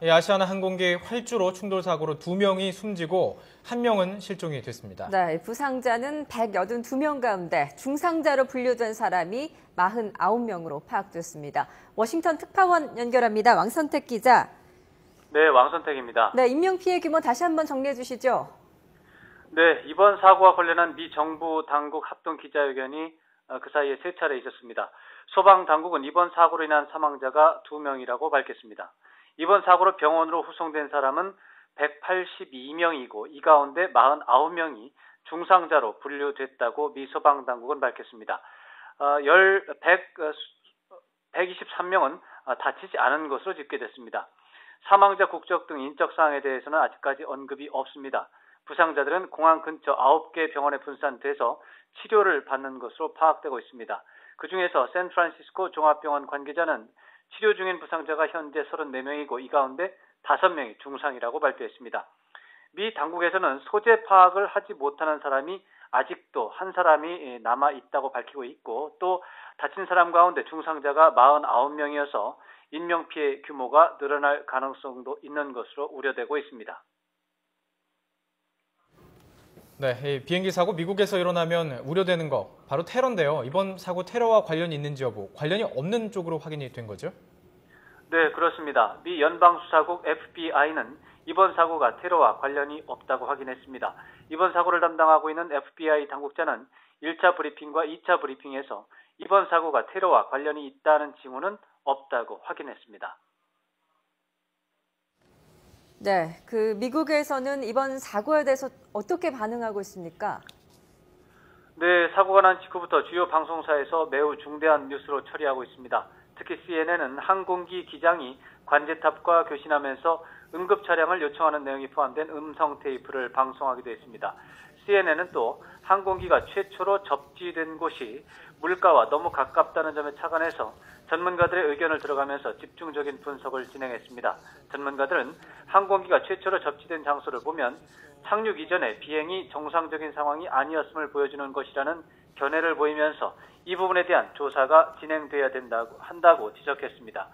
아시아나 항공기 활주로 충돌 사고로 2명이 숨지고 1명은 실종이 됐습니다. 네, 부상자는 182명 가운데 중상자로 분류된 사람이 49명으로 파악됐습니다. 워싱턴 특파원 연결합니다. 왕선택 기자. 네, 왕선택입니다. 네, 인명피해 규모 다시 한번 정리해 주시죠. 네, 이번 사고와 관련한 미 정부 당국 합동 기자회견이 그 사이에 3차례 있었습니다. 소방당국은 이번 사고로 인한 사망자가 2명이라고 밝혔습니다. 이번 사고로 병원으로 후송된 사람은 182명이고 이 가운데 49명이 중상자로 분류됐다고 미 소방당국은 밝혔습니다. 123명은 다치지 않은 것으로 집계됐습니다. 사망자 국적 등 인적 사항에 대해서는 아직까지 언급이 없습니다. 부상자들은 공항 근처 9개 병원에 분산돼서 치료를 받는 것으로 파악되고 있습니다. 그중에서 샌프란시스코 종합병원 관계자는 치료 중인 부상자가 현재 34명이고 이 가운데 5명이 중상이라고 발표했습니다. 미 당국에서는 소재 파악을 하지 못하는 사람이 아직도 한 사람이 남아 있다고 밝히고 있고 또 다친 사람 가운데 중상자가 49명이어서 인명피해 규모가 늘어날 가능성도 있는 것으로 우려되고 있습니다. 네, 비행기 사고 미국에서 일어나면 우려되는 거 바로 테러인데요. 이번 사고 테러와 관련이 있는지 여부, 관련이 없는 쪽으로 확인이 된 거죠? 네, 그렇습니다. 미 연방수사국 FBI는 이번 사고가 테러와 관련이 없다고 확인했습니다. 이번 사고를 담당하고 있는 FBI 당국자는 1차 브리핑과 2차 브리핑에서 이번 사고가 테러와 관련이 있다는 징후는 없다고 확인했습니다. 네, 미국에서는 이번 사고에 대해서 어떻게 반응하고 있습니까? 네, 사고가 난 직후부터 주요 방송사에서 매우 중대한 뉴스로 처리하고 있습니다. 특히 CNN은 항공기 기장이 관제탑과 교신하면서 응급 차량을 요청하는 내용이 포함된 음성 테이프를 방송하기도 했습니다. CNN은 또 항공기가 최초로 접지된 곳이 물가와 너무 가깝다는 점에 착안해서 전문가들의 의견을 들어가면서 집중적인 분석을 진행했습니다. 전문가들은 항공기가 최초로 접지된 장소를 보면 착륙 이전에 비행이 정상적인 상황이 아니었음을 보여주는 것이라는 견해를 보이면서 이 부분에 대한 조사가 진행돼야 한다고 지적했습니다.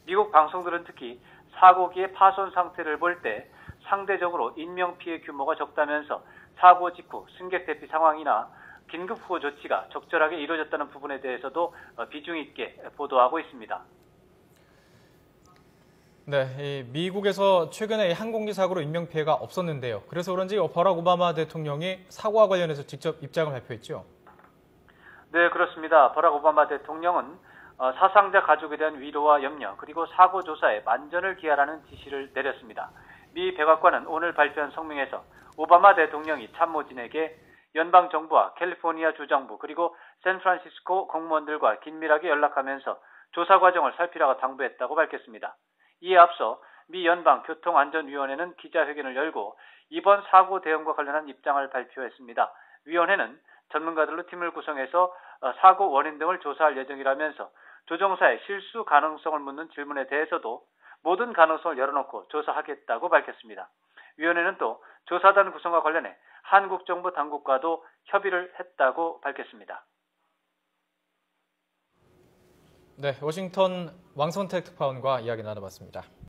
미국 방송들은 특히 사고기의 파손 상태를 볼 때 상대적으로 인명피해 규모가 적다면서 사고 직후 승객 대피 상황이나 긴급 후보 조치가 적절하게 이루어졌다는 부분에 대해서도 비중 있게 보도하고 있습니다. 네, 미국에서 최근에 항공기 사고로 인명피해가 없었는데요. 그래서 그런지 버락 오바마 대통령이 사고와 관련해서 직접 입장을 발표했죠. 네, 그렇습니다. 버락 오바마 대통령은 사상자 가족에 대한 위로와 염려 그리고 사고 조사에 만전을 기하라는 지시를 내렸습니다. 미 백악관은 오늘 발표한 성명에서 오바마 대통령이 참모진에게 연방정부와 캘리포니아 주정부 그리고 샌프란시스코 공무원들과 긴밀하게 연락하면서 조사 과정을 살피라고 당부했다고 밝혔습니다. 이에 앞서 미 연방교통안전위원회는 기자회견을 열고 이번 사고 대응과 관련한 입장을 발표했습니다. 위원회는 전문가들로 팀을 구성해서 사고 원인 등을 조사할 예정이라면서 조종사의 실수 가능성을 묻는 질문에 대해서도 모든 가능성을 열어놓고 조사하겠다고 밝혔습니다. 위원회는 또 조사단 구성과 관련해 한국 정부 당국과도 협의를 했다고 밝혔습니다. 네, 워싱턴 왕선택 특파원과 이야기 나눠봤습니다.